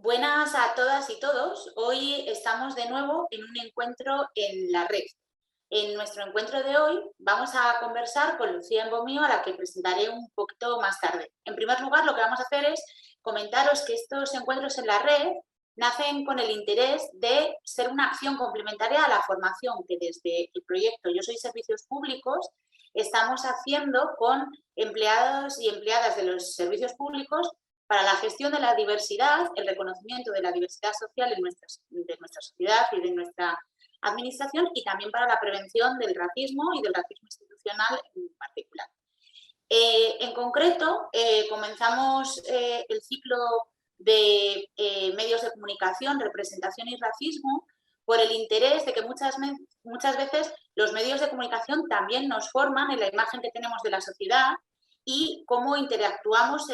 Buenas a todas y todos. Hoy estamos de nuevo en un encuentro en la red. En nuestro encuentro de hoy vamos a conversar con Lucía Embomío, a la que presentaré un poquito más tarde. En primer lugar, lo que vamos a hacer es comentaros que estos encuentros en la red nacen con el interés de ser una acción complementaria a la formación que desde el proyecto Yo Soy Servicios Públicos estamos haciendo con empleados y empleadas de los servicios públicos para la gestión de la diversidad, el reconocimiento de la diversidad social de nuestra sociedad y de nuestra administración, y también para la prevención del racismo y del racismo institucional en particular. En concreto, comenzamos el ciclo de medios de comunicación, representación y racismo por el interés de que muchas veces los medios de comunicación también nos forman en la imagen que tenemos de la sociedad y cómo interactuamos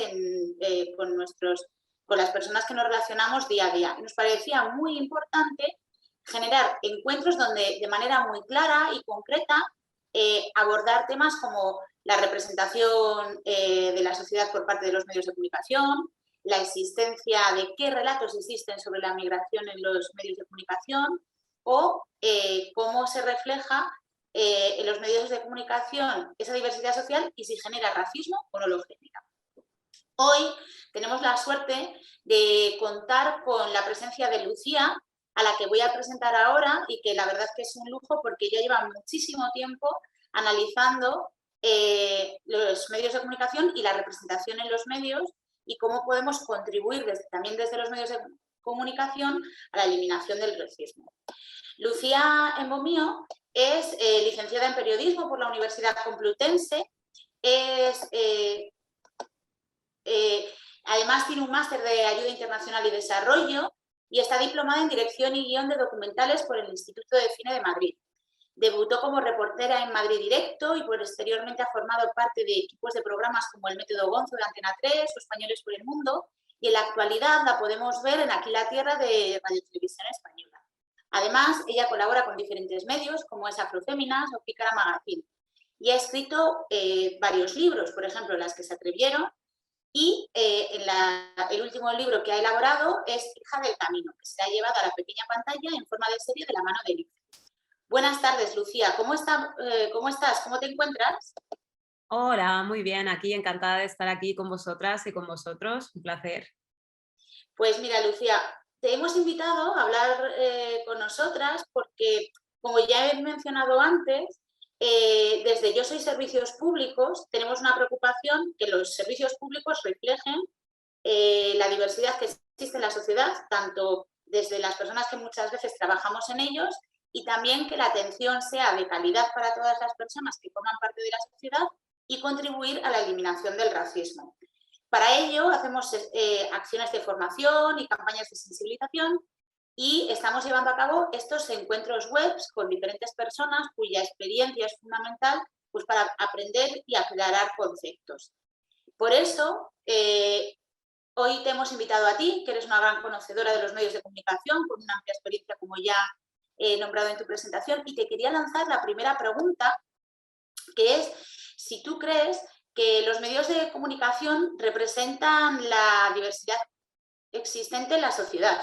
con las personas que nos relacionamos día a día. Nos parecía muy importante generar encuentros donde de manera muy clara y concreta abordar temas como la representación de la sociedad por parte de los medios de comunicación, la existencia de qué relatos existen sobre la migración en los medios de comunicación o cómo se refleja en los medios de comunicación esa diversidad social y si genera racismo o no lo genera. Hoy tenemos la suerte de contar con la presencia de Lucía, a la que voy a presentar ahora y que la verdad es que es un lujo porque ya lleva muchísimo tiempo analizando los medios de comunicación y la representación en los medios y cómo podemos contribuir también desde los medios de comunicación a la eliminación del racismo. Lucía Embomío es licenciada en periodismo por la Universidad Complutense, además tiene un máster de ayuda internacional y desarrollo y está diplomada en dirección y guión de documentales por el Instituto de Cine de Madrid. Debutó como reportera en Madrid Directo y posteriormente ha formado parte de equipos de programas como El Método Gonzo de Antena 3 o Españoles por el Mundo, y en la actualidad la podemos ver en Aquí la Tierra de Radio Televisión Española. Además, ella colabora con diferentes medios como es Afroféminas o Pícara Magazine y ha escrito varios libros, por ejemplo, Las que se atrevieron, y el último libro que ha elaborado es Hija del Camino, que se ha llevado a la pequeña pantalla en forma de serie de la mano de Liz. Buenas tardes, Lucía. ¿Cómo estás? ¿Cómo te encuentras? Hola, muy bien, aquí encantada de estar aquí con vosotras y con vosotros, un placer. Pues mira, Lucía, te hemos invitado a hablar con nosotras porque, como ya he mencionado antes, desde Yo Soy Servicios Públicos tenemos una preocupación que los servicios públicos reflejen la diversidad que existe en la sociedad, tanto desde las personas que muchas veces trabajamos en ellos y también que la atención sea de calidad para todas las personas que forman parte de la sociedad y contribuir a la eliminación del racismo. Para ello hacemos acciones de formación y campañas de sensibilización y estamos llevando a cabo estos encuentros web con diferentes personas cuya experiencia es fundamental pues, para aprender y aclarar conceptos. Por eso, hoy te hemos invitado a ti, que eres una gran conocedora de los medios de comunicación, con una amplia experiencia, como ya he nombrado en tu presentación, y te quería lanzar la primera pregunta, que es si tú crees que los medios de comunicación representan la diversidad existente en la sociedad.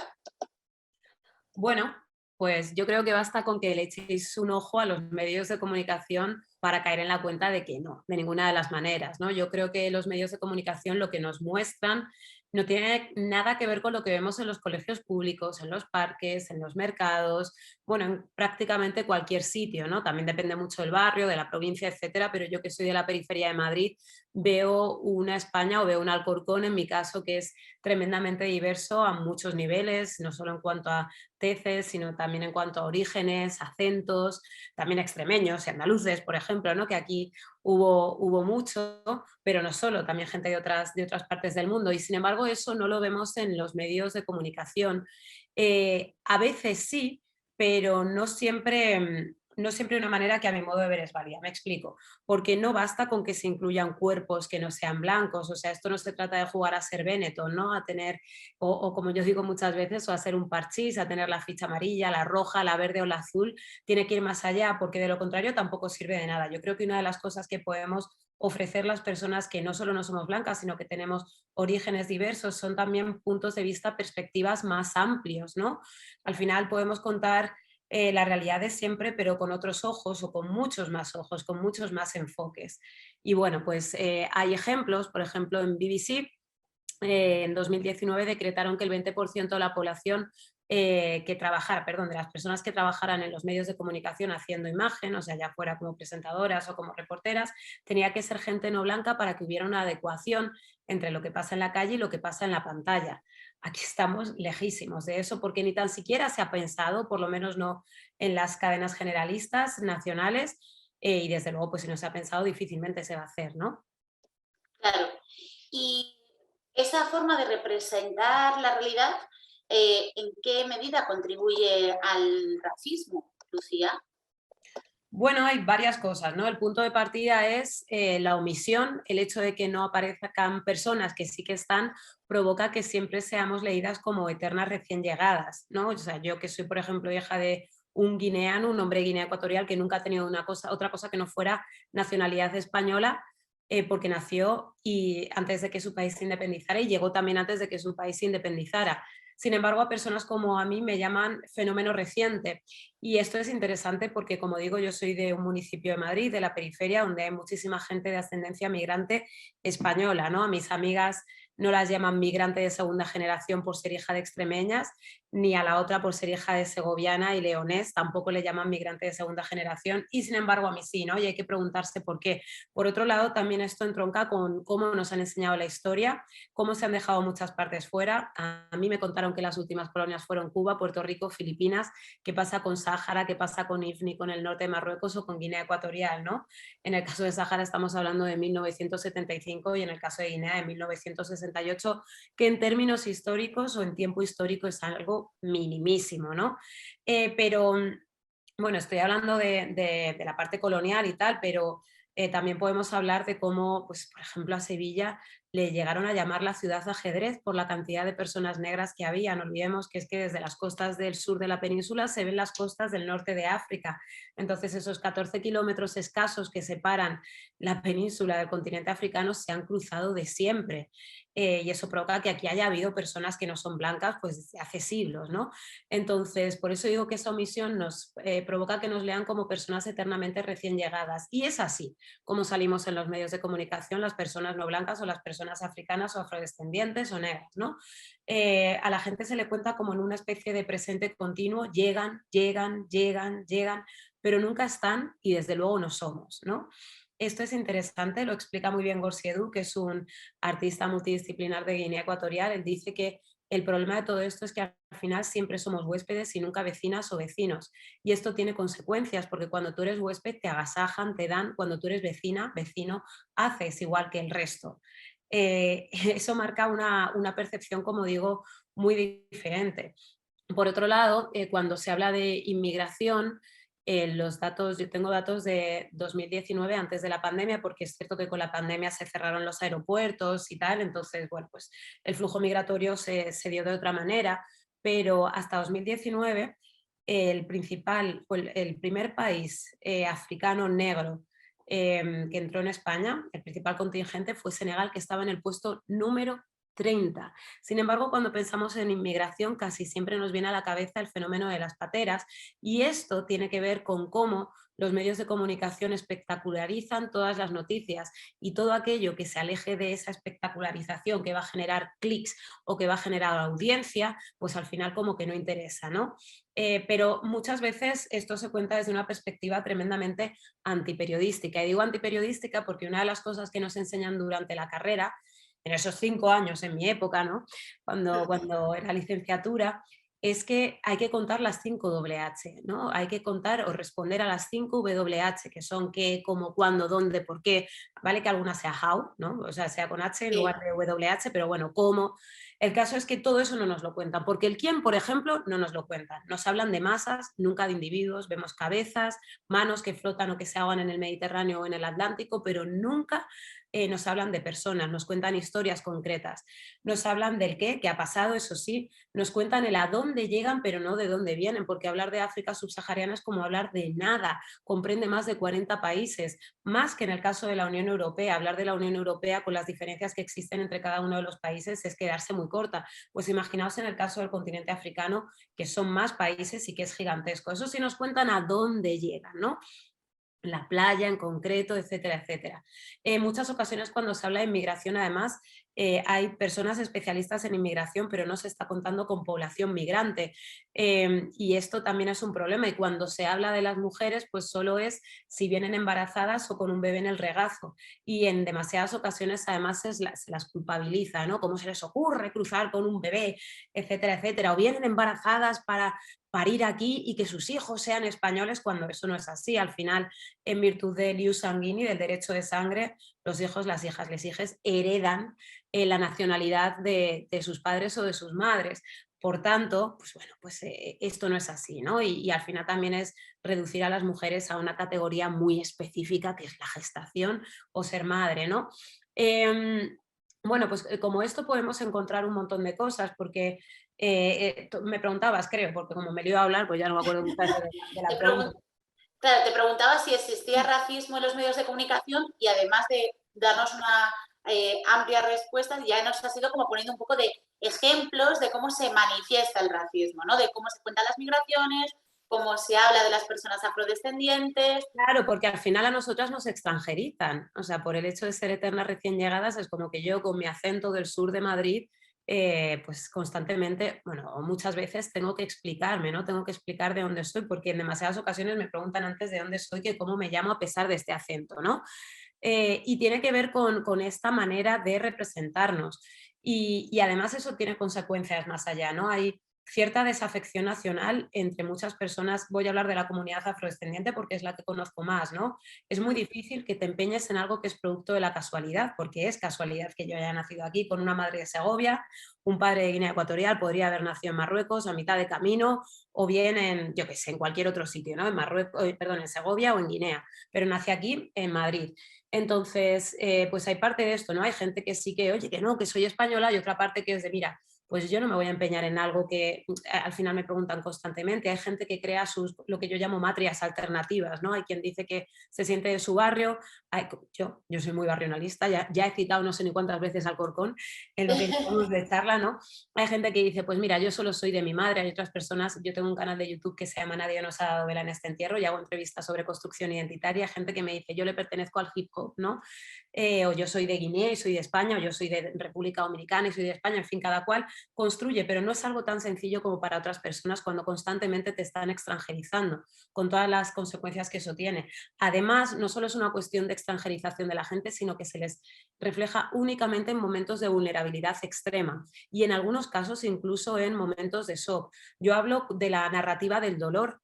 Bueno, pues yo creo que basta con que le echéis un ojo a los medios de comunicación para caer en la cuenta de que no, de ninguna de las maneras, ¿no? Yo creo que los medios de comunicación lo que nos muestran no tiene nada que ver con lo que vemos en los colegios públicos, en los parques, en los mercados, bueno, en prácticamente cualquier sitio, ¿no? También depende mucho del barrio, de la provincia, etcétera, pero yo que soy de la periferia de Madrid veo una España o veo un Alcorcón, en mi caso, que es tremendamente diverso a muchos niveles, no solo en cuanto a teces, sino también en cuanto a orígenes, acentos, también extremeños y andaluces, por ejemplo, ¿no? Que aquí hubo mucho, pero no solo, también gente de otras partes del mundo. Y sin embargo, eso no lo vemos en los medios de comunicación. A veces sí, pero no siempre no siempre de una manera que a mi modo de ver es válida. Me explico. Porque no basta con que se incluyan cuerpos que no sean blancos. O sea, esto no se trata de jugar a ser Benetton, ¿no? A tener, o como yo digo muchas veces, o a ser un parchís, a tener la ficha amarilla, la roja, la verde o la azul. Tiene que ir más allá, porque de lo contrario tampoco sirve de nada. Yo creo que una de las cosas que podemos ofrecer las personas que no solo no somos blancas, sino que tenemos orígenes diversos, son también puntos de vista, perspectivas más amplios, ¿no? Al final podemos contar la realidad de siempre, pero con otros ojos o con muchos más ojos, con muchos más enfoques. Y bueno, pues hay ejemplos, por ejemplo, en BBC en 2019 decretaron que el 20% de la población que trabajara, perdón, de las personas que trabajaran en los medios de comunicación haciendo imagen, o sea, ya fuera como presentadoras o como reporteras, tenía que ser gente no blanca para que hubiera una adecuación entre lo que pasa en la calle y lo que pasa en la pantalla. Aquí estamos lejísimos de eso porque ni tan siquiera se ha pensado, por lo menos no en las cadenas generalistas nacionales, y desde luego, pues si no se ha pensado, difícilmente se va a hacer, ¿no? Claro. Y esa forma de representar la realidad, ¿en qué medida contribuye al racismo, Lucía? Bueno, hay varias cosas, ¿no? El punto de partida es la omisión, el hecho de que no aparezcan personas que sí que están, provoca que siempre seamos leídas como eternas recién llegadas, ¿no? O sea, yo que soy, por ejemplo, hija de un guineano, un hombre guinea ecuatorial que nunca ha tenido otra cosa que no fuera nacionalidad española, porque nació y antes de que su país se independizara y llegó también antes de que su país se independizara. Sin embargo, a personas como a mí me llaman fenómeno reciente. Y esto es interesante porque, como digo, yo soy de un municipio de Madrid, de la periferia, donde hay muchísima gente de ascendencia migrante española, ¿no? A mis amigas no las llaman migrante de segunda generación por ser hija de extremeñas, ni a la otra por ser hija de segoviana y leonés, tampoco le llaman migrante de segunda generación, y sin embargo a mí sí, ¿no? Y hay que preguntarse por qué. Por otro lado, también esto entronca con cómo nos han enseñado la historia, cómo se han dejado muchas partes fuera. A mí me contaron que las últimas colonias fueron Cuba, Puerto Rico, Filipinas. ¿Qué pasa con Sáhara? ¿Qué pasa con Ifni, con el norte de Marruecos o con Guinea Ecuatorial? ¿No? En el caso de Sáhara estamos hablando de 1975 y en el caso de Guinea de 1968, que en términos históricos o en tiempo histórico es algo minimísimo, ¿no? Pero bueno, estoy hablando de la parte colonial y tal, pero también podemos hablar de cómo, pues, por ejemplo, a Sevilla le llegaron a llamar la ciudad de ajedrez por la cantidad de personas negras que había. No olvidemos que es que desde las costas del sur de la península se ven las costas del norte de África. Entonces, esos 14 kilómetros escasos que separan la península del continente africano se han cruzado de siempre. Y eso provoca que aquí haya habido personas que no son blancas pues desde hace siglos, ¿no? Entonces, por eso digo que esa omisión nos provoca que nos lean como personas eternamente recién llegadas. Y es así como salimos en los medios de comunicación las personas no blancas o las personas africanas o afrodescendientes o negras, ¿no? A la gente se le cuenta como en una especie de presente continuo, llegan, llegan, llegan, llegan, pero nunca están y desde luego no somos, ¿no? Esto es interesante, lo explica muy bien Gorsiedu, que es un artista multidisciplinar de Guinea Ecuatorial. Él dice que el problema de todo esto es que al final siempre somos huéspedes y nunca vecinas o vecinos. Y esto tiene consecuencias porque cuando tú eres huésped te agasajan, te dan, cuando tú eres vecina, vecino, haces igual que el resto. Eso marca una percepción, como digo, muy diferente. Por otro lado, cuando se habla de inmigración, los datos, yo tengo datos de 2019 antes de la pandemia, porque es cierto que con la pandemia se cerraron los aeropuertos y tal, entonces, bueno, pues el flujo migratorio se dio de otra manera, pero hasta 2019 el primer país africano negro que entró en España, el principal contingente fue Senegal, que estaba en el puesto número 30. Sin embargo, cuando pensamos en inmigración, casi siempre nos viene a la cabeza el fenómeno de las pateras, y esto tiene que ver con cómo los medios de comunicación espectacularizan todas las noticias y todo aquello que se aleje de esa espectacularización que va a generar clics o que va a generar audiencia, pues al final como que no interesa, ¿no? Pero muchas veces esto se cuenta desde una perspectiva tremendamente antiperiodística. Y digo antiperiodística porque una de las cosas que nos enseñan durante la carrera, en esos 5 años en mi época, ¿no? Cuando era licenciatura, es que hay que contar las 5 WH, ¿no? Hay que contar o responder a las 5 WH, que son qué, cómo, cuándo, dónde, por qué. Vale que alguna sea how, ¿no? O sea, sea con H en lugar Sí, de WH, pero bueno, cómo. El caso es que todo eso no nos lo cuentan, porque el quién, por ejemplo, no nos lo cuentan. Nos hablan de masas, nunca de individuos, vemos cabezas, manos que flotan o que se ahogan en el Mediterráneo o en el Atlántico, pero nunca nos hablan de personas, nos cuentan historias concretas, nos hablan del qué ha pasado, eso sí, nos cuentan el a dónde llegan, pero no de dónde vienen, porque hablar de África subsahariana es como hablar de nada, comprende más de 40 países, más que en el caso de la Unión Europea. Hablar de la Unión Europea con las diferencias que existen entre cada uno de los países es quedarse muy corta. Pues imaginaos en el caso del continente africano, que son más países y que es gigantesco. Eso sí nos cuentan a dónde llegan, ¿no? La playa en concreto, etcétera, etcétera. En muchas ocasiones cuando se habla de inmigración, además, hay personas especialistas en inmigración, pero no se está contando con población migrante. Y esto también es un problema. Y cuando se habla de las mujeres, pues solo es si vienen embarazadas o con un bebé en el regazo. Y en demasiadas ocasiones, además, se las culpabiliza, ¿no? ¿Cómo se les ocurre cruzar con un bebé, etcétera, etcétera? O vienen embarazadas para parir aquí y que sus hijos sean españoles, cuando eso no es así. Al final, en virtud del ius sanguini, del derecho de sangre, los hijos, las hijas, les hijes heredan la nacionalidad de sus padres o de sus madres. Por tanto, pues bueno, pues esto no es así, ¿no? Y al final también es reducir a las mujeres a una categoría muy específica, que es la gestación o ser madre, ¿no? Bueno, pues como esto podemos encontrar un montón de cosas, porque me preguntabas, creo, porque como me lío a hablar, pues ya no me acuerdo muchas veces de la Te pregunta. Claro, te preguntaba si existía racismo en los medios de comunicación y además de darnos una amplia respuesta, ya nos has ido como poniendo un poco de ejemplos de cómo se manifiesta el racismo, ¿no? De cómo se cuentan las migraciones, cómo se habla de las personas afrodescendientes. Claro, porque al final a nosotras nos extranjerizan, o sea, por el hecho de ser eternas recién llegadas, es como que yo con mi acento del sur de Madrid, pues constantemente, bueno, o muchas veces tengo que explicarme, ¿no? Tengo que explicar de dónde soy, porque en demasiadas ocasiones me preguntan antes de dónde soy que cómo me llamo a pesar de este acento, ¿no? Y tiene que ver con esta manera de representarnos. Y además eso tiene consecuencias más allá, ¿no? Hay cierta desafección nacional entre muchas personas. Voy a hablar de la comunidad afrodescendiente porque es la que conozco más, ¿no? Es muy difícil que te empeñes en algo que es producto de la casualidad, porque es casualidad que yo haya nacido aquí con una madre de Segovia, un padre de Guinea Ecuatorial, podría haber nacido en Marruecos a mitad de camino, o bien en, yo qué sé, en cualquier otro sitio, ¿no? En Marruecos, perdón, en Segovia o en Guinea, pero nací aquí en Madrid. Entonces, pues hay parte de esto, ¿no? Hay gente que sí que, oye, que no, que soy española, y otra parte que es de, mira, pues yo no me voy a empeñar en algo que al final me preguntan constantemente. Hay gente que crea lo que yo llamo matrias alternativas, ¿no? Hay quien dice que se siente de su barrio. Yo soy muy barrionalista, ya he citado no sé ni cuántas veces Alcorcón en lo que llamamos de charla, ¿no? Hay gente que dice, pues mira, yo solo soy de mi madre. Hay otras personas, yo tengo un canal de YouTube que se llama Nadie nos ha dado vela en este entierro y hago entrevistas sobre construcción identitaria. Hay gente que me dice, yo le pertenezco al hip hop, ¿no? O yo soy de Guinea y soy de España, o yo soy de República Dominicana y soy de España, en fin, cada cual construye, pero no es algo tan sencillo como para otras personas cuando constantemente te están extranjerizando, con todas las consecuencias que eso tiene. Además, no solo es una cuestión de extranjerización de la gente, sino que se les refleja únicamente en momentos de vulnerabilidad extrema y en algunos casos incluso en momentos de shock. Yo hablo de la narrativa del dolor.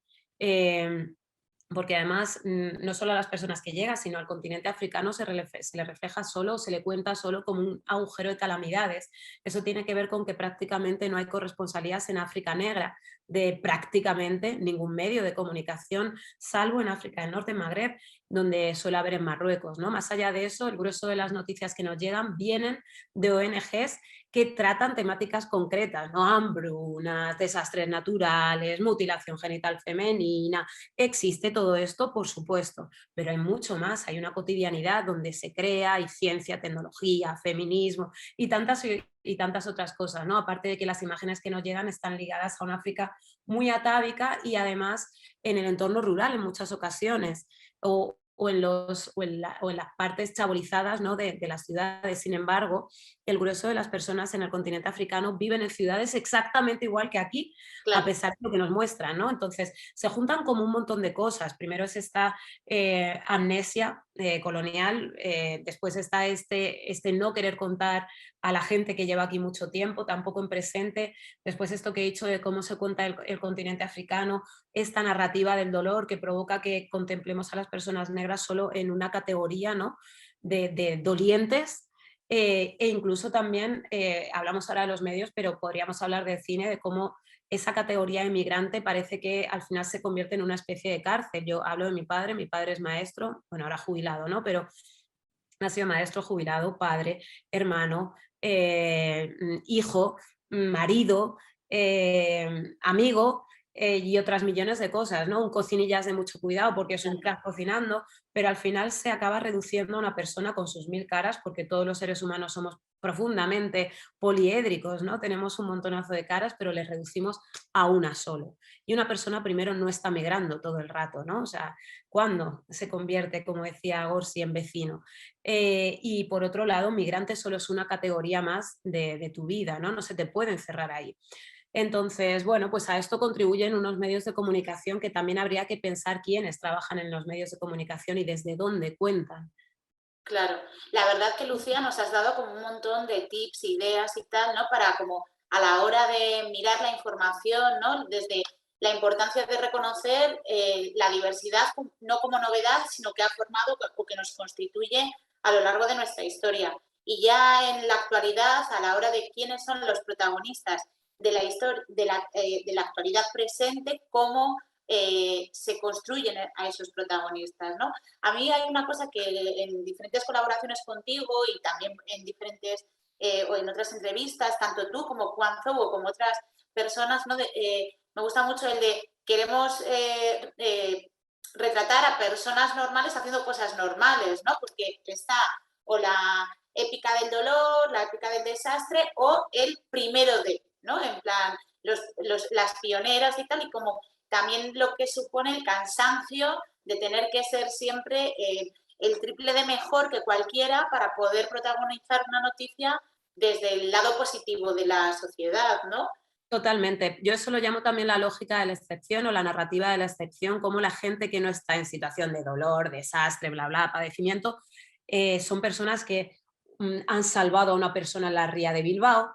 Porque además no solo a las personas que llegan, sino al continente africano se le refleja solo, se le cuenta solo como un agujero de calamidades. Eso tiene que ver con que prácticamente no hay corresponsalías en África negra de prácticamente ningún medio de comunicación, salvo en África del Norte, en Magreb, donde suele haber en Marruecos, ¿no? Más allá de eso, el grueso de las noticias que nos llegan vienen de ONGs que tratan temáticas concretas, ¿no? Hambrunas, desastres naturales, mutilación genital femenina. Existe todo esto, por supuesto, pero hay mucho más. Hay una cotidianidad donde se crea, hay ciencia, tecnología, feminismo y tantas otras cosas, ¿no? Aparte de que las imágenes que nos llegan están ligadas a un África muy atávica y además en el entorno rural en muchas ocasiones, o en las partes chabolizadas, ¿no? de las ciudades. Sin embargo, el grueso de las personas en el continente africano viven en ciudades exactamente igual que aquí, a Claro. pesar de lo que nos muestran, ¿no? Entonces, se juntan como un montón de cosas. Primero es esta amnesia colonial, después está este no querer contar a la gente que lleva aquí mucho tiempo, tampoco en presente, después esto que he dicho de cómo se cuenta el continente africano, esta narrativa del dolor que provoca que contemplemos a las personas negras solo en una categoría, ¿no? de dolientes, E incluso también, hablamos ahora de los medios, pero podríamos hablar del cine, de cómo esa categoría de migrante parece que al final se convierte en una especie de cárcel. Yo hablo de mi padre es maestro, bueno, ahora jubilado, ¿no? Pero ha sido maestro, jubilado, padre, hermano, hijo, marido, amigo, y otras millones de cosas, ¿no? Un cocinillas de mucho cuidado porque es un crack cocinando, pero al final se acaba reduciendo a una persona con sus mil caras porque todos los seres humanos somos profundamente poliédricos, ¿no? Tenemos un montonazo de caras, pero les reducimos a una solo. Y una persona primero no está migrando todo el rato, ¿no? O sea, ¿cuándo se convierte, como decía Gorsi, en vecino? Y por otro lado, migrante solo es una categoría más de tu vida, ¿no? No se te puede encerrar ahí. Entonces, bueno, pues a esto contribuyen unos medios de comunicación que también habría que pensar quiénes trabajan en los medios de comunicación y desde dónde cuentan. Claro, la verdad que Lucía nos has dado como un montón de tips, ideas y tal, ¿no? Para como a la hora de mirar la información, ¿no? Desde la importancia de reconocer la diversidad no como novedad, sino que ha formado o que nos constituye a lo largo de nuestra historia. Y ya en la actualidad, a la hora de quiénes son los protagonistas de la historia, de la actualidad presente, cómo se construyen a esos protagonistas, ¿no? A mí hay una cosa que en diferentes colaboraciones contigo y también en diferentes o en otras entrevistas, tanto tú como Juan Zobo como otras personas, ¿no? Me gusta mucho el de queremos retratar a personas normales haciendo cosas normales, ¿no? Porque está o la épica del dolor, la épica del desastre o el primero de, ¿no? En plan, las pioneras y tal, y como también lo que supone el cansancio de tener que ser siempre el triple de mejor que cualquiera para poder protagonizar una noticia desde el lado positivo de la sociedad, ¿no? Totalmente. Yo eso lo llamo también la lógica de la excepción o la narrativa de la excepción, como la gente que no está en situación de dolor, desastre, bla, bla, padecimiento, son personas que han salvado a una persona en la ría de Bilbao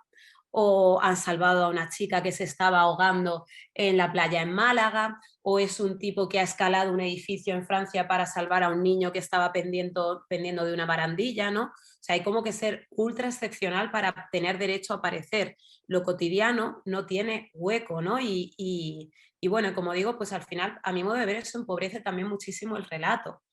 o han salvado a una chica que se estaba ahogando en la playa en Málaga, o es un tipo que ha escalado un edificio en Francia para salvar a un niño que estaba pendiendo de una barandilla, ¿no? O sea, hay como que ser ultra excepcional para tener derecho a aparecer. Lo cotidiano no tiene hueco, ¿no? Y bueno, como digo, pues al final, a mi modo de ver, eso empobrece también muchísimo el relato.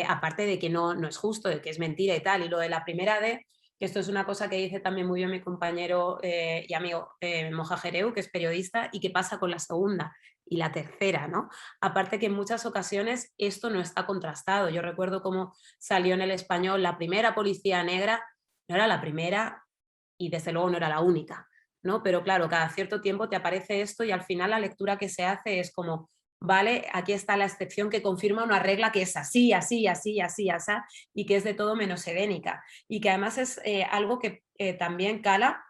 Aparte de que no es justo, de que es mentira y tal. Y lo de la primera D, que esto es una cosa que dice también muy bien mi compañero y amigo Moja Jereu, que es periodista, y qué pasa con la segunda y la tercera, ¿no? Aparte que en muchas ocasiones esto no está contrastado. Yo recuerdo cómo salió en El Español la primera policía negra, no era la primera y desde luego no era la única, ¿no? Pero claro, cada cierto tiempo te aparece esto y al final la lectura que se hace es como, vale, aquí está la excepción que confirma una regla que es así, así, así, así, así, y que es de todo menos edénica. Y que además es algo que también cala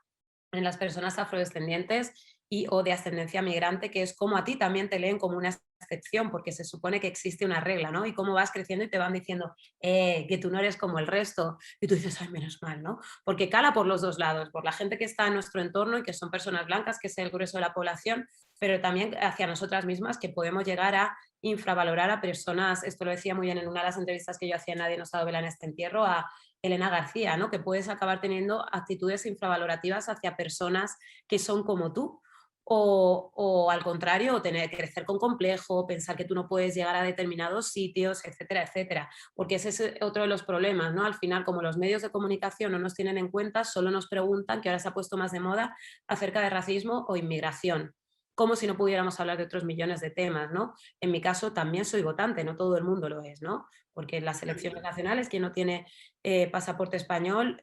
en las personas afrodescendientes y o de ascendencia migrante, que es como a ti también te leen como una excepción, porque se supone que existe una regla, ¿no? Y cómo vas creciendo y te van diciendo que tú no eres como el resto, y tú dices, ay, menos mal, ¿no? Porque cala por los dos lados, por la gente que está en nuestro entorno y que son personas blancas, que es el grueso de la población, pero también hacia nosotras mismas, que podemos llegar a infravalorar a personas, esto lo decía muy bien en una de las entrevistas que yo hacía en Nadie nos ha dado vela en este entierro, a Elena García, ¿no? Que puedes acabar teniendo actitudes infravalorativas hacia personas que son como tú. O al contrario, o tener que crecer con complejo, pensar que tú no puedes llegar a determinados sitios, etcétera, etcétera. Porque ese es otro de los problemas, ¿no? Al final, como los medios de comunicación no nos tienen en cuenta, solo nos preguntan, que ahora se ha puesto más de moda, acerca de racismo o inmigración. Como si no pudiéramos hablar de otros millones de temas, ¿no? En mi caso también soy votante, no todo el mundo lo es, ¿no? Porque en las elecciones nacionales quien no tiene pasaporte español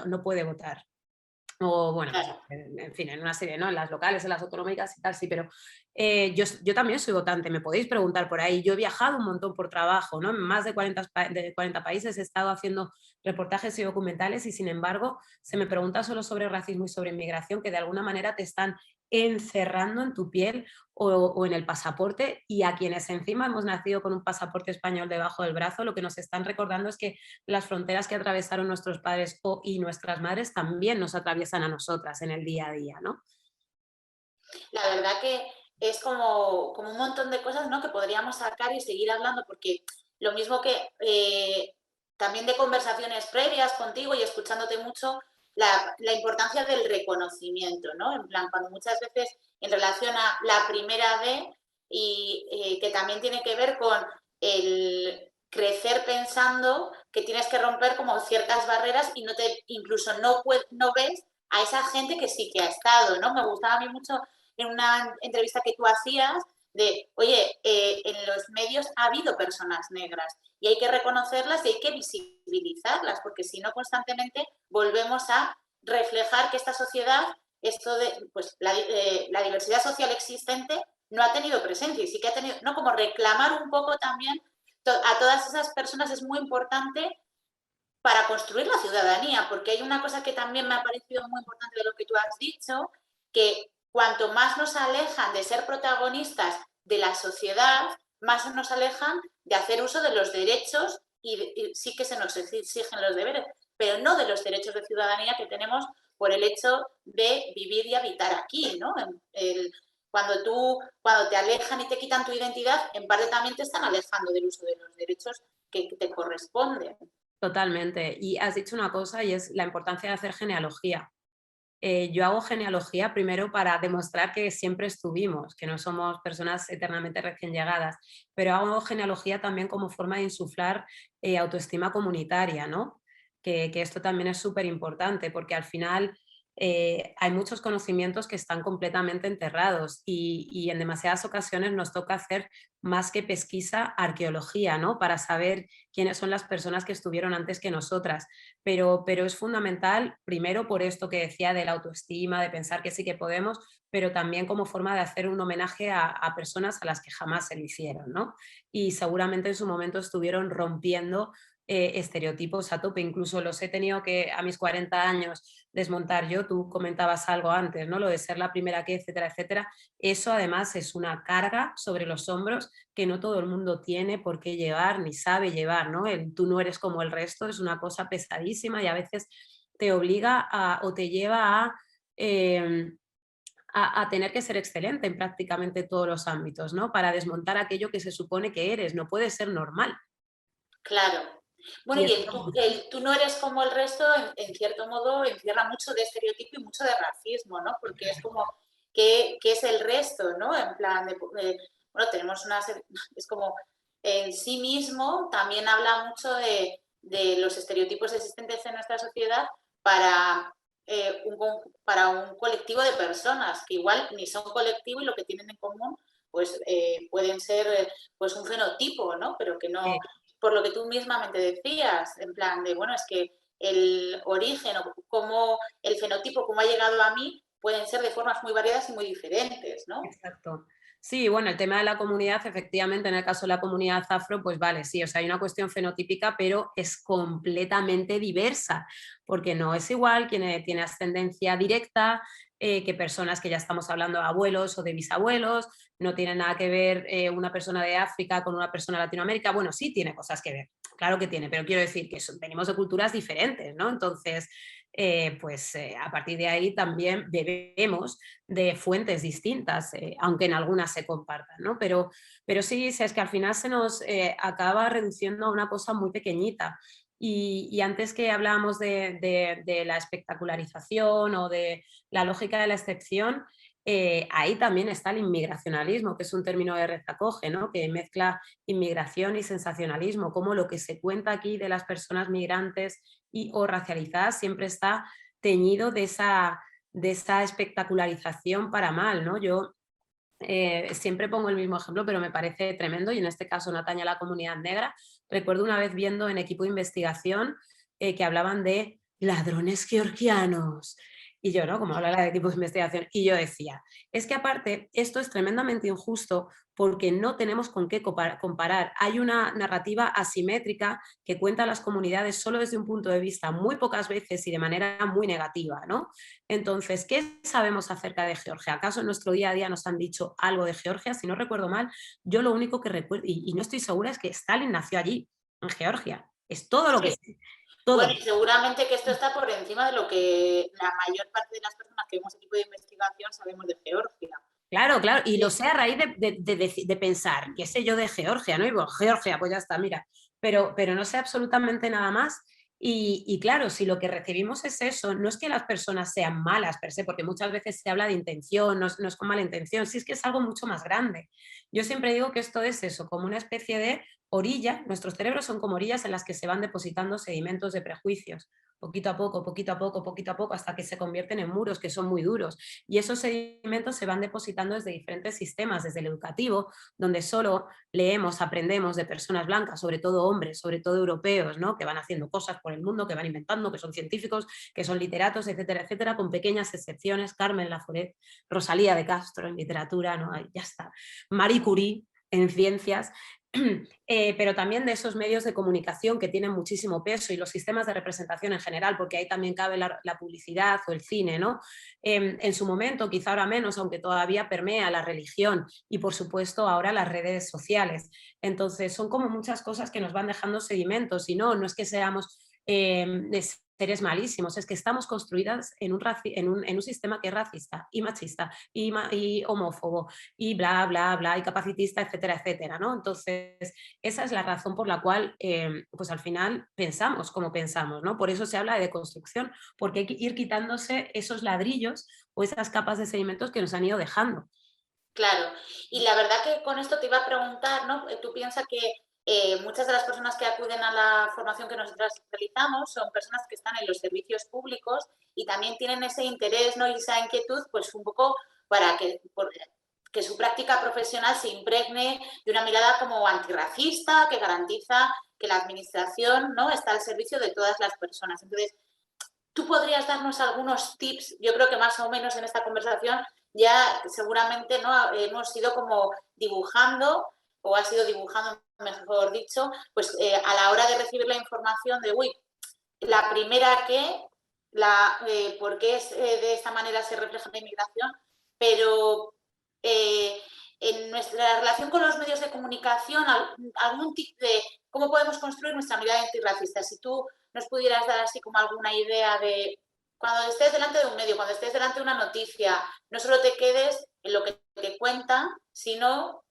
no puede votar. O bueno, pues, Claro. en fin, en una serie, ¿no? En las locales, en las autonómicas y tal, sí, pero yo también soy votante, me podéis preguntar por ahí. Yo he viajado un montón por trabajo, ¿no? En más de 40 países he estado haciendo reportajes y documentales y sin embargo se me pregunta solo sobre racismo y sobre inmigración que de alguna manera te están encerrando en tu piel o en el pasaporte y a quienes encima hemos nacido con un pasaporte español debajo del brazo, lo que nos están recordando es que las fronteras que atravesaron nuestros padres y nuestras madres también nos atraviesan a nosotras en el día a día, ¿no? La verdad que es como un montón de cosas, ¿no? Que podríamos sacar y seguir hablando, porque lo mismo que también de conversaciones previas contigo y escuchándote mucho, la importancia del reconocimiento, ¿no? En plan, cuando muchas veces en relación a la primera D y que también tiene que ver con el crecer pensando que tienes que romper como ciertas barreras y incluso no ves a esa gente que sí que ha estado, ¿no? Me gustaba a mí mucho en una entrevista que tú hacías de, oye, en los medios ha habido personas negras y hay que reconocerlas y hay que visibilizarlas, porque si no constantemente volvemos a reflejar que esta sociedad, esto de pues, la diversidad social existente no ha tenido presencia y sí que ha tenido, ¿no? Como reclamar un poco también a todas esas personas es muy importante para construir la ciudadanía, porque hay una cosa que también me ha parecido muy importante de lo que tú has dicho, que cuanto más nos alejan de ser protagonistas de la sociedad, más nos alejan de hacer uso de los derechos y sí que se nos exigen los deberes, pero no de los derechos de ciudadanía que tenemos por el hecho de vivir y habitar aquí, ¿no? Cuando te alejan y te quitan tu identidad, en parte también te están alejando del uso de los derechos que te corresponden. Totalmente. Y has dicho una cosa y es la importancia de hacer genealogía. Yo hago genealogía primero para demostrar que siempre estuvimos, que no somos personas eternamente recién llegadas, pero hago genealogía también como forma de insuflar autoestima comunitaria, ¿no? Que esto también es súper importante porque al final hay muchos conocimientos que están completamente enterrados y en demasiadas ocasiones nos toca hacer más que pesquisa, arqueología, ¿no? Para saber quiénes son las personas que estuvieron antes que nosotras. Pero es fundamental, primero por esto que decía de la autoestima, de pensar que sí que podemos, pero también como forma de hacer un homenaje a personas a las que jamás se lo hicieron, ¿no? Y seguramente en su momento estuvieron rompiendo estereotipos a tope, incluso los he tenido que a mis 40 años desmontar yo, tú comentabas algo antes, ¿no? Lo de ser la primera que, etcétera, etcétera. Eso además es una carga sobre los hombros que no todo el mundo tiene por qué llevar ni sabe llevar, ¿no? El tú no eres como el resto es una cosa pesadísima y a veces te obliga o te lleva eh, a tener que ser excelente en prácticamente todos los ámbitos, ¿no? Para desmontar aquello que se supone que eres, no puede ser normal. Claro. Bueno, Y y eso tú no eres como el resto, en cierto modo, encierra mucho de estereotipo y mucho de racismo, ¿no? Porque es como, ¿qué es el resto, no? En plan, bueno, tenemos una... Es como, en sí mismo, también habla mucho de los estereotipos existentes en nuestra sociedad para, para un colectivo de personas, que igual ni son colectivo y lo que tienen en común, pues pueden ser pues un fenotipo, ¿no? Pero que no, por lo que tú mismamente decías, en plan de, bueno, es que el origen o cómo el fenotipo, cómo ha llegado a mí, pueden ser de formas muy variadas y muy diferentes, ¿no? exacto. Sí, bueno, el tema de la comunidad, efectivamente, en el caso de la comunidad afro, pues vale, sí, o sea, hay una cuestión fenotípica, pero es completamente diversa, porque no es igual quien tiene ascendencia directa que personas que ya estamos hablando de abuelos o de bisabuelos, no tiene nada que ver una persona de África con una persona de Latinoamérica, bueno, sí tiene cosas que ver, claro que tiene, pero quiero decir que venimos de culturas diferentes, ¿no? Entonces, a partir de ahí también bebemos de fuentes distintas, aunque en algunas se compartan, ¿no? Pero sí, es que al final se nos acaba reduciendo a una cosa muy pequeñita. Y antes que hablábamos de la espectacularización o de la lógica de la excepción, ahí también está el inmigracionalismo, que es un término de rezacoge, ¿no? Que mezcla inmigración y sensacionalismo, como lo que se cuenta aquí de las personas migrantes y o racializadas siempre está teñido de esa espectacularización para mal, ¿no? Yo siempre pongo el mismo ejemplo, pero me parece tremendo y en este caso no atañe a la comunidad negra. Recuerdo una vez viendo en equipo de investigación que hablaban de ladrones georgianos. Y yo, ¿no? Como habla de equipo de investigación. Y yo decía, es que aparte, esto es tremendamente injusto porque no tenemos con qué comparar. Hay una narrativa asimétrica que cuenta a las comunidades solo desde un punto de vista muy pocas veces y de manera muy negativa, ¿no? Entonces, ¿qué sabemos acerca de Georgia? ¿Acaso en nuestro día a día nos han dicho algo de Georgia? Si no recuerdo mal, yo lo único que recuerdo, y no estoy segura, es que Stalin nació allí, en Georgia. Es todo lo que Sí. sé. Todo. Bueno, y seguramente que esto está por encima de lo que la mayor parte de las personas que vemos equipo de investigación sabemos de Georgia. Claro, claro, y lo Sí, sé a raíz de pensar, qué sé yo de Georgia, ¿no? Y bueno, Georgia, pues ya está, mira, pero no sé absolutamente nada más. Y claro, si lo que recibimos es eso, no es que las personas sean malas per se, porque muchas veces se habla de intención, no es con mala intención, sí es que es algo mucho más grande. Yo siempre digo que esto es eso, como una especie de orilla, nuestros cerebros son como orillas en las que se van depositando sedimentos de prejuicios, poquito a poco, poquito a poco, poquito a poco, hasta que se convierten en muros que son muy duros. Y esos sedimentos se van depositando desde diferentes sistemas, desde el educativo, donde solo leemos, aprendemos de personas blancas, sobre todo hombres, sobre todo europeos, ¿no? Que van haciendo cosas por el mundo, que van inventando, que son científicos, que son literatos, etcétera, etcétera, con pequeñas excepciones, Carmen Laforet, Rosalía de Castro en literatura, ¿no? Ya está. Marie Curie en ciencias, pero también de esos medios de comunicación que tienen muchísimo peso y los sistemas de representación en general, porque ahí también cabe la publicidad o el cine, ¿no? En su momento, quizá ahora menos, aunque todavía permea la religión y por supuesto ahora las redes sociales. Entonces son como muchas cosas que nos van dejando sedimentos y no es que seamos seres malísimos, es que estamos construidas en un sistema que es racista y machista y homófobo y bla, bla, bla, y capacitista, etcétera, etcétera, ¿no? Entonces, esa es la razón por la cual, pues al final pensamos como pensamos, ¿no? Por eso se habla de deconstrucción, porque hay que ir quitándose esos ladrillos o esas capas de sedimentos que nos han ido dejando. claro. Y la verdad que con esto te iba a preguntar, ¿no? Tú piensas que muchas de las personas que acuden a la formación que nosotras realizamos son personas que están en los servicios públicos y también tienen ese interés, ¿no? Y esa inquietud, pues un poco para que su práctica profesional se impregne de una mirada como antirracista, que garantiza que la administración, ¿no? Está al servicio de todas las personas. Entonces, ¿tú podrías darnos algunos tips? Yo creo que más o menos en esta conversación ya seguramente no hemos ido como dibujando, o has ido dibujando, mejor dicho, pues a la hora de recibir la información de, uy, la primera que, por qué de esta manera se refleja la inmigración, pero eh, en nuestra relación con los medios de comunicación, algún tip de cómo podemos construir nuestra mirada antirracista. Si tú nos pudieras dar así como alguna idea de cuando estés delante de un medio, cuando estés delante de una noticia, no solo te quedes en lo que te cuentan, sino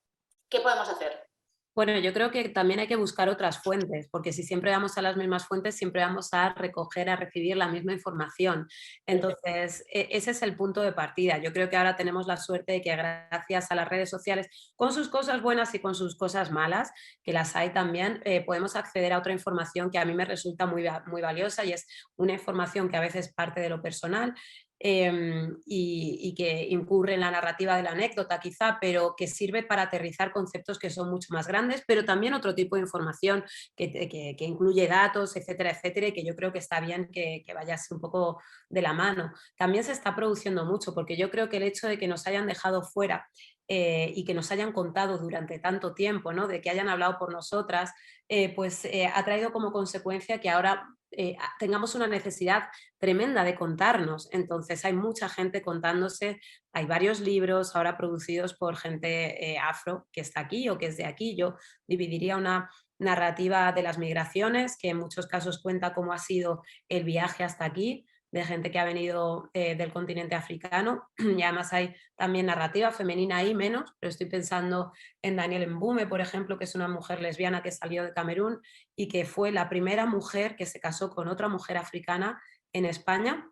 qué podemos hacer. Bueno, yo creo que también hay que buscar otras fuentes, porque si siempre vamos a las mismas fuentes, siempre vamos a recoger, a recibir la misma información. Perfecto. Entonces, ese es el punto de partida. Yo creo que ahora tenemos la suerte de que gracias a las redes sociales, con sus cosas buenas y con sus cosas malas, que las hay también, podemos acceder a otra información que a mí me resulta muy valiosa y es una información que a veces parte de lo personal, y que incurre en la narrativa de la anécdota quizá, pero que sirve para aterrizar conceptos que son mucho más grandes, pero también otro tipo de información que incluye datos, etcétera, etcétera, y que yo creo que está bien que vaya así un poco de la mano. También se está produciendo mucho, porque yo creo que el hecho de que nos hayan dejado fuera y que nos hayan contado durante tanto tiempo, ¿no? De que hayan hablado por nosotras, pues ha traído como consecuencia que ahora tengamos una necesidad tremenda de contarnos. Entonces hay mucha gente contándose, hay varios libros ahora producidos por gente afro que está aquí o que es de aquí. Yo dividiría una narrativa de las migraciones, que en muchos casos cuenta cómo ha sido el viaje hasta aquí, de gente que ha venido del continente africano, y además hay también narrativa femenina ahí menos, pero estoy pensando en Daniel Mbume, por ejemplo, que es una mujer lesbiana que salió de Camerún y que fue la primera mujer que se casó con otra mujer africana en España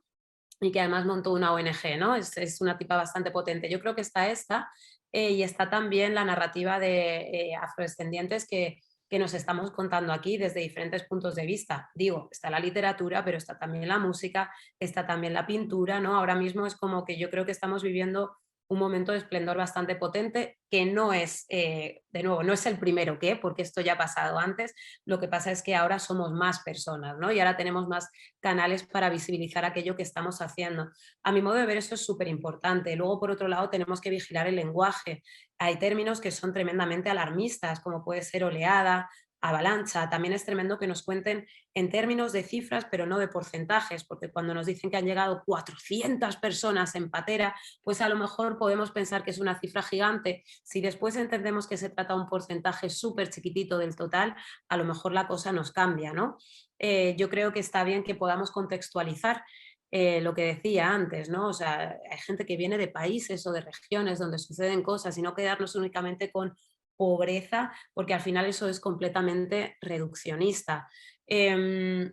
y que además montó una ONG, ¿no? Es una tipa bastante potente. Yo creo que está esta y está también la narrativa de afrodescendientes que nos estamos contando aquí desde diferentes puntos de vista. Digo, está la literatura, pero está también la música, está también la pintura, ¿no? Ahora mismo es como que yo creo que estamos viviendo un momento de esplendor bastante potente que no es, de nuevo, no es el primero que, porque esto ya ha pasado antes, lo que pasa es que ahora somos más personas, ¿no? Y ahora tenemos más canales para visibilizar aquello que estamos haciendo. A mi modo de ver, eso es súper importante. Luego, por otro lado, tenemos que vigilar el lenguaje. Hay términos que son tremendamente alarmistas, como puede ser oleada, avalancha. También es tremendo que nos cuenten en términos de cifras, pero no de porcentajes, porque cuando nos dicen que han llegado 400 personas en patera, pues a lo mejor podemos pensar que es una cifra gigante. Si después entendemos que se trata de un porcentaje súper chiquitito del total, a lo mejor la cosa nos cambia, ¿no? Yo creo que está bien que podamos contextualizar lo que decía antes, ¿no? O sea, hay gente que viene de países o de regiones donde suceden cosas y no quedarnos únicamente con pobreza, porque al final eso es completamente reduccionista. Em,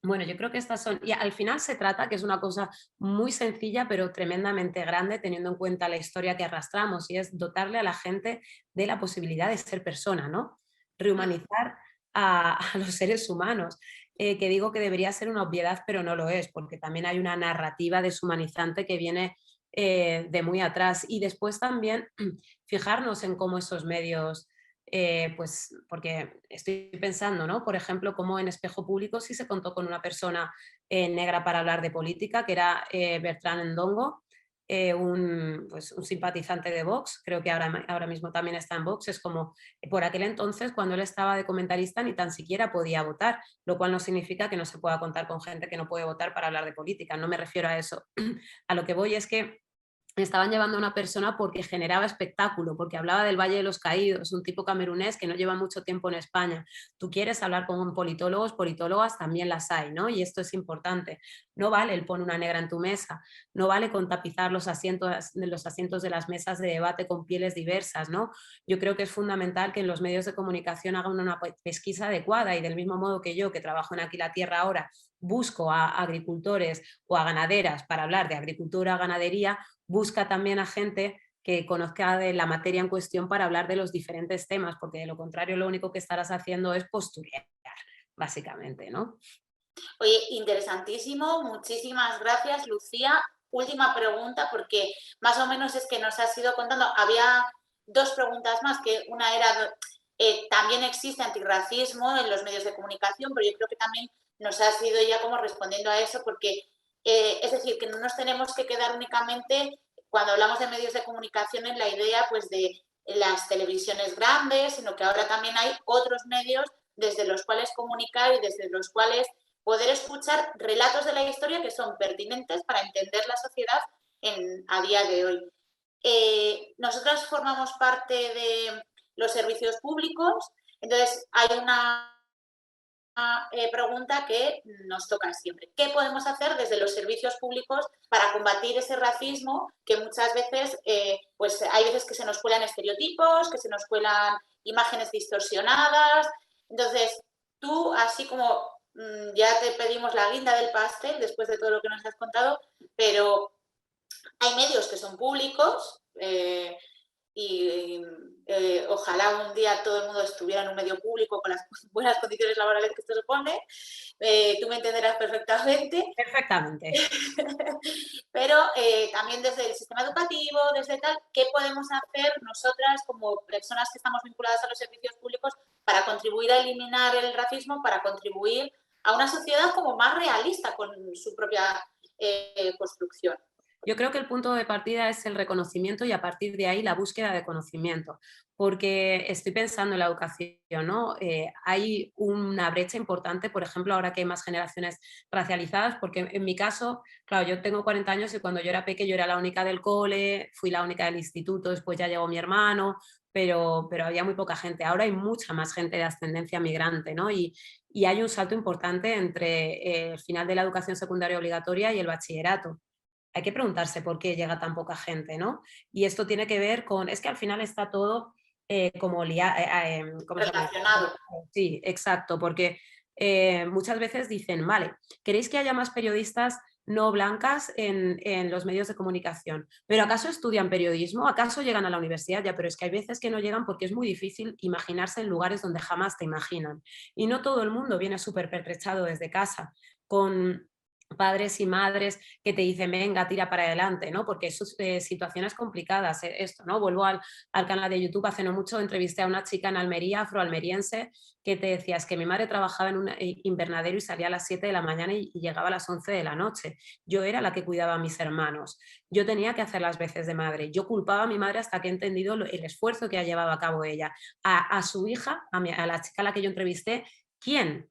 bueno, yo creo que estas son, y al final se trata, que es una cosa muy sencilla, pero tremendamente grande, teniendo en cuenta la historia que arrastramos, y es dotarle a la gente de la posibilidad de ser persona, ¿no? Rehumanizar a los seres humanos, que digo que debería ser una obviedad, pero no lo es, porque también hay una narrativa deshumanizante que viene de muy atrás. Y después también fijarnos en cómo esos medios, pues porque estoy pensando, ¿no? Por ejemplo, cómo en Espejo Público sí se contó con una persona negra para hablar de política, que era Bertrand Ndongo, pues, un simpatizante de Vox, creo que ahora mismo también está en Vox. Es como, por aquel entonces, cuando él estaba de comentarista, ni tan siquiera podía votar, lo cual no significa que no se pueda contar con gente que no puede votar para hablar de política, no me refiero a eso. A lo que voy es que estaban llevando a una persona porque generaba espectáculo, porque hablaba del Valle de los Caídos, un tipo camerunés que no lleva mucho tiempo en España. Tú quieres hablar con politólogos, politólogas también las hay, ¿no? Y esto es importante. No vale el pon una negra en tu mesa, no vale con tapizar los asientos de las mesas de debate con pieles diversas, ¿no? Yo creo que es fundamental que en los medios de comunicación hagan una pesquisa adecuada, y del mismo modo que yo, que trabajo en Aquí la Tierra ahora, busco a agricultores o a ganaderas para hablar de agricultura, ganadería, busca también a gente que conozca de la materia en cuestión para hablar de los diferentes temas, porque de lo contrario lo único que estarás haciendo es posturear, básicamente, ¿no? Oye, interesantísimo, muchísimas gracias, Lucía. Última pregunta, porque más o menos es que nos has ido contando. Había dos preguntas más, que una era, también existe antirracismo en los medios de comunicación, pero yo creo que también nos has ido ya como respondiendo a eso, porque es decir, que no nos tenemos que quedar únicamente, cuando hablamos de medios de comunicación, en la idea pues de las televisiones grandes, sino que ahora también hay otros medios desde los cuales comunicar y desde los cuales poder escuchar relatos de la historia que son pertinentes para entender la sociedad a día de hoy. Nosotras formamos parte de los servicios públicos, entonces hay una pregunta que nos toca siempre. ¿Qué podemos hacer desde los servicios públicos para combatir ese racismo que muchas veces, pues hay veces que se nos cuelan estereotipos, que se nos cuelan imágenes distorsionadas? Entonces, tú, así como ya te pedimos la guinda del pastel después de todo lo que nos has contado, pero hay medios que son públicos, y ojalá un día todo el mundo estuviera en un medio público con las buenas condiciones laborales que esto supone. Tú me entenderás perfectamente. Perfectamente. Pero también desde el sistema educativo, desde tal, ¿qué podemos hacer nosotras como personas que estamos vinculadas a los servicios públicos para contribuir a eliminar el racismo, para contribuir a una sociedad como más realista con su propia construcción? Yo creo que el punto de partida es el reconocimiento, y a partir de ahí la búsqueda de conocimiento, porque estoy pensando en la educación, ¿no? Hay una brecha importante, por ejemplo, ahora que hay más generaciones racializadas, porque en mi caso, claro, yo tengo 40 años y cuando yo era pequeña yo era la única del cole, fui la única del instituto, después ya llegó mi hermano, pero había muy poca gente. Ahora hay mucha más gente de ascendencia migrante, ¿no? Y hay un salto importante entre el final de la educación secundaria obligatoria y el bachillerato. Hay que preguntarse por qué llega tan poca gente, ¿no? Y esto tiene que ver con, es que al final está todo como ¿cómo se llama? Relacionado. Sí, exacto, porque muchas veces dicen, vale, ¿queréis que haya más periodistas no blancas en los medios de comunicación? ¿Pero acaso estudian periodismo? ¿Acaso llegan a la universidad? Ya, pero es que hay veces que no llegan porque es muy difícil imaginarse en lugares donde jamás te imaginan. Y no todo el mundo viene súper pertrechado desde casa, con padres y madres que te dicen, venga, tira para adelante, ¿no? Porque son situaciones complicadas, esto, ¿no? Vuelvo al canal de YouTube. Hace no mucho entrevisté a una chica en Almería, afroalmeriense, que te decía, es que mi madre trabajaba en un invernadero y salía a las 7 de la mañana y llegaba a las 11 de la noche. Yo era la que cuidaba a mis hermanos. Yo tenía que hacer las veces de madre. Yo culpaba a mi madre hasta que he entendido el esfuerzo que ha llevado a cabo ella. A su hija, a la chica a la que yo entrevisté, ¿quién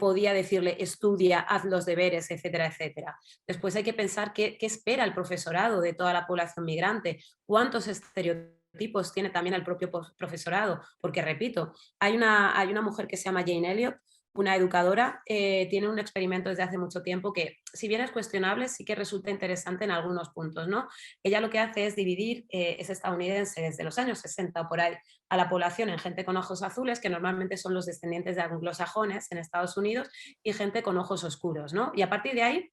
podía decirle estudia, haz los deberes, etcétera, etcétera? Después hay que pensar qué espera el profesorado de toda la población migrante, cuántos estereotipos tiene también el propio profesorado, porque repito, hay una mujer que se llama Jane Elliot, una educadora, tiene un experimento desde hace mucho tiempo que, si bien es cuestionable, sí que resulta interesante en algunos puntos, ¿no? Ella lo que hace es dividir, es estadounidense desde los años 60 por ahí, a la población en gente con ojos azules, que normalmente son los descendientes de anglosajones en Estados Unidos, y gente con ojos oscuros, ¿no? Y a partir de ahí,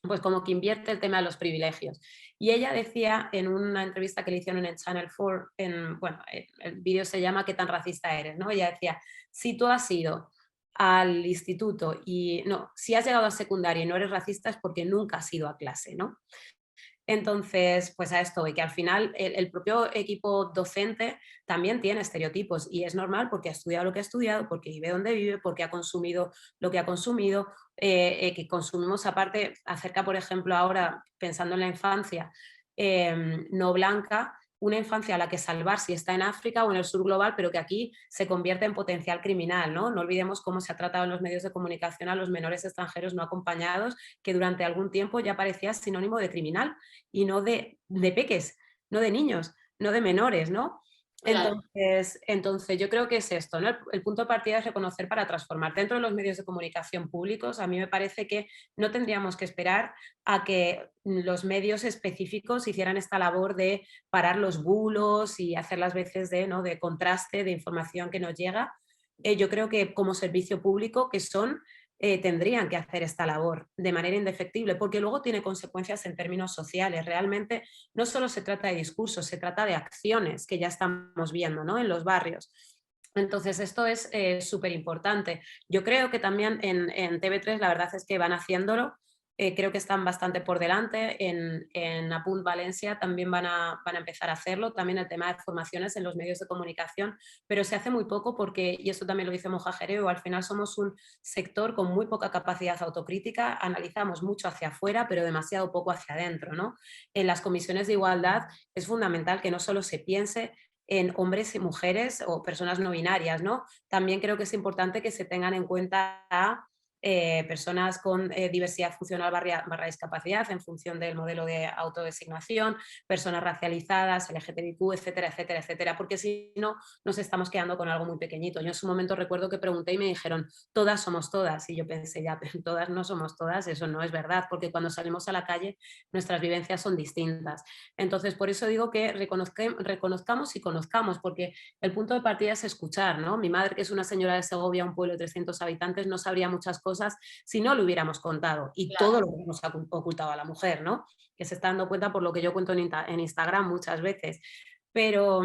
pues como que invierte el tema de los privilegios. Y ella decía en una entrevista que le hicieron en Channel 4, bueno, el vídeo se llama ¿Qué tan racista eres? ¿No? Ella decía, si tú has ido al instituto y no, si has llegado a secundaria y no eres racista es porque nunca has ido a clase, ¿no? Entonces, pues a esto, y que al final el propio equipo docente también tiene estereotipos y es normal porque ha estudiado lo que ha estudiado, porque vive donde vive, porque ha consumido lo que ha consumido, que consumimos aparte, acerca, por ejemplo, ahora pensando en la infancia no blanca, una infancia a la que salvar si está en África o en el sur global, pero que aquí se convierte en potencial criminal, ¿no? No olvidemos cómo se ha tratado en los medios de comunicación a los menores extranjeros no acompañados, que durante algún tiempo ya parecía sinónimo de criminal y no de peques, no de niños, no de menores, ¿no? Claro. Entonces, yo creo que es esto, ¿no? El punto de partida es reconocer para transformar. Dentro de los medios de comunicación públicos, a mí me parece que no tendríamos que esperar a que los medios específicos hicieran esta labor de parar los bulos y hacer las veces de, ¿no?, de contraste de información que nos llega. Yo creo que como servicio público que son, tendrían que hacer esta labor de manera indefectible, porque luego tiene consecuencias en términos sociales. Realmente no solo se trata de discursos, se trata de acciones que ya estamos viendo, ¿no?, en los barrios. Entonces, esto es súper importante. Yo creo que también en TV3 la verdad es que van haciéndolo. Creo que están bastante por delante. En Apunt Valencia también van a empezar a hacerlo. También el tema de formaciones en los medios de comunicación, pero se hace muy poco porque, y esto también lo dice Moja Jereo, al final somos un sector con muy poca capacidad autocrítica, analizamos mucho hacia afuera, pero demasiado poco hacia adentro, ¿no? En las comisiones de igualdad es fundamental que no solo se piense en hombres y mujeres o personas no binarias, ¿no? También creo que es importante que se tengan en cuenta a personas con diversidad funcional barra discapacidad en función del modelo de autodesignación, personas racializadas, LGTBIQ, etcétera, etcétera, etcétera, porque si no nos estamos quedando con algo muy pequeñito. Yo en su momento recuerdo que pregunté y me dijeron, todas somos todas, y yo pensé, ya, pero todas no somos todas, eso no es verdad, porque cuando salimos a la calle nuestras vivencias son distintas. Entonces, por eso digo que reconozcamos y conozcamos, porque el punto de partida es escuchar, ¿no? Mi madre, que es una señora de Segovia, un pueblo de 300 habitantes, no sabría muchas cosas si no lo hubiéramos contado, y todo Claro. lo que hemos ocultado a la mujer, ¿no? Que se está dando cuenta por lo que yo cuento en Instagram muchas veces. Pero,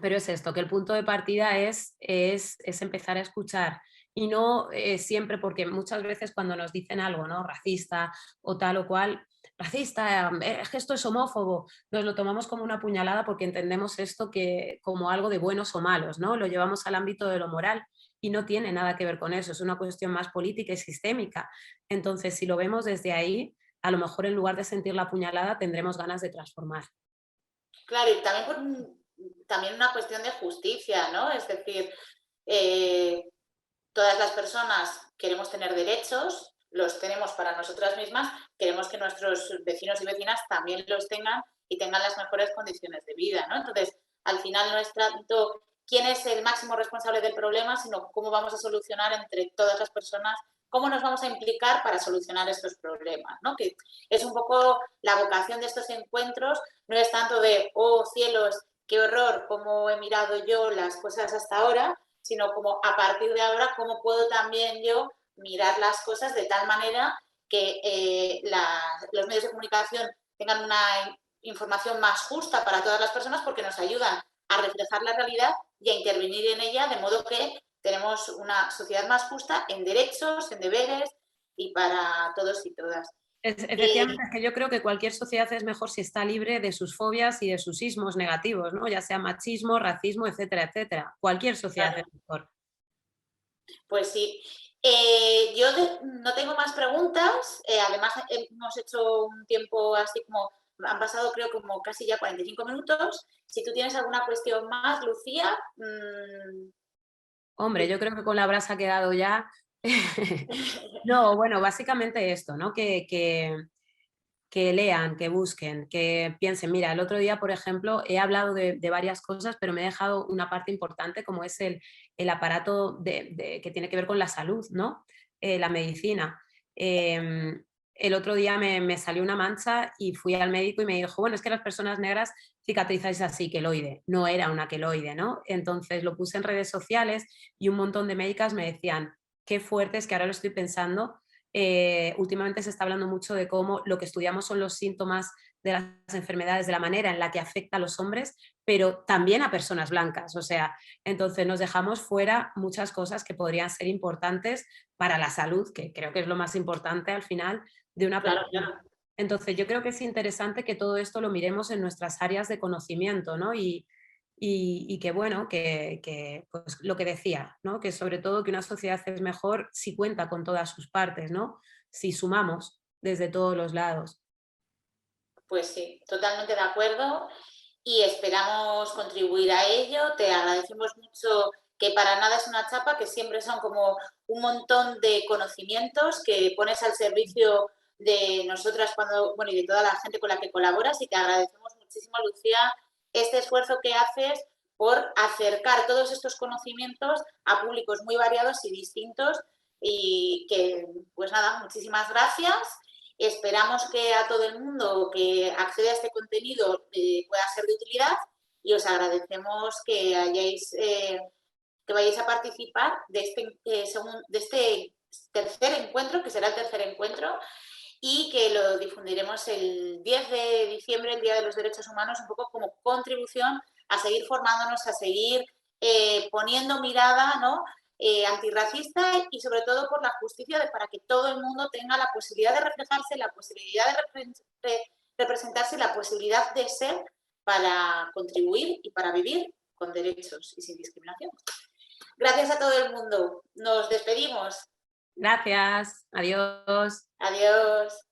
pero es esto, que el punto de partida es empezar a escuchar y no siempre, porque muchas veces cuando nos dicen algo, ¿no?, racista o tal o cual, racista, es que esto es homófobo, nos lo tomamos como una puñalada porque entendemos esto que, como algo de buenos o malos, ¿no? Lo llevamos al ámbito de lo moral y no tiene nada que ver con eso, es una cuestión más política y sistémica. Entonces, si lo vemos desde ahí, a lo mejor en lugar de sentir la puñalada tendremos ganas de transformar. Claro, y también también una cuestión de justicia, ¿no? Es decir, eh, todas las personas queremos tener derechos, los tenemos para nosotras mismas, queremos que nuestros vecinos y vecinas también los tengan y tengan las mejores condiciones de vida, ¿no? Entonces, al final no es tanto quién es el máximo responsable del problema, sino cómo vamos a solucionar entre todas las personas, cómo nos vamos a implicar para solucionar estos problemas, ¿no? Que es un poco la vocación de estos encuentros, no es tanto de, oh cielos, qué horror, cómo he mirado yo las cosas hasta ahora, sino como a partir de ahora, cómo puedo también yo mirar las cosas de tal manera que los medios de comunicación tengan una información más justa para todas las personas porque nos ayudan a reflejar la realidad y a intervenir en ella de modo que tenemos una sociedad más justa en derechos, en deberes y para todos y todas. Efectivamente, es que yo creo que cualquier sociedad es mejor si está libre de sus fobias y de sus ismos negativos, ¿no? Ya sea machismo, racismo, etcétera, etcétera. Cualquier sociedad Claro, es mejor. pues sí. Yo no tengo más preguntas. Además, hemos hecho un tiempo así como, han pasado creo como casi ya 45 minutos. Si tú tienes alguna cuestión más, Lucía. Hombre, yo creo que con la brasa ha quedado ya. No, bueno, básicamente esto, ¿no? Que que lean, que busquen, que piensen. Mira, el otro día, por ejemplo, he hablado de varias cosas, pero me he dejado una parte importante como es el aparato que tiene que ver con la salud, ¿no? La medicina. El otro día me salió una mancha y fui al médico y me dijo, bueno, es que las personas negras cicatrizáis así, queloide. No era una queloide, ¿no? Entonces lo puse en redes sociales y un montón de médicas me decían, qué fuerte, es que ahora lo estoy pensando. Últimamente se está hablando mucho de cómo lo que estudiamos son los síntomas de las enfermedades, de la manera en la que afecta a los hombres, pero también a personas blancas. O sea, entonces nos dejamos fuera muchas cosas que podrían ser importantes para la salud, que creo que es lo más importante al final de una Claro, persona. claro. Entonces yo creo que es interesante que todo esto lo miremos en nuestras áreas de conocimiento, ¿no? Y que bueno, que pues lo que decía, ¿no? Que sobre todo que una sociedad es mejor si cuenta con todas sus partes, ¿no? Si sumamos desde todos los lados. Pues sí, totalmente de acuerdo y esperamos contribuir a ello. Te agradecemos mucho, que para nada es una chapa, que siempre son como un montón de conocimientos que pones al servicio de nosotras cuando, bueno, y de toda la gente con la que colaboras, y te agradecemos muchísimo, Lucía, este esfuerzo que haces por acercar todos estos conocimientos a públicos muy variados y distintos, y que, pues nada, muchísimas gracias. Esperamos que a todo el mundo que accede a este contenido pueda ser de utilidad, y os agradecemos que que vayáis a participar de este tercer encuentro, que será el tercer encuentro, y que lo difundiremos el 10 de diciembre, el Día de los Derechos Humanos, un poco como contribución a seguir formándonos, a seguir poniendo mirada, ¿no? Antirracista, y sobre todo por la justicia, para que todo el mundo tenga la posibilidad de reflejarse, la posibilidad de representarse, la posibilidad de ser, para contribuir y para vivir con derechos y sin discriminación. Gracias a todo el mundo. Nos despedimos. Gracias, adiós. Adiós.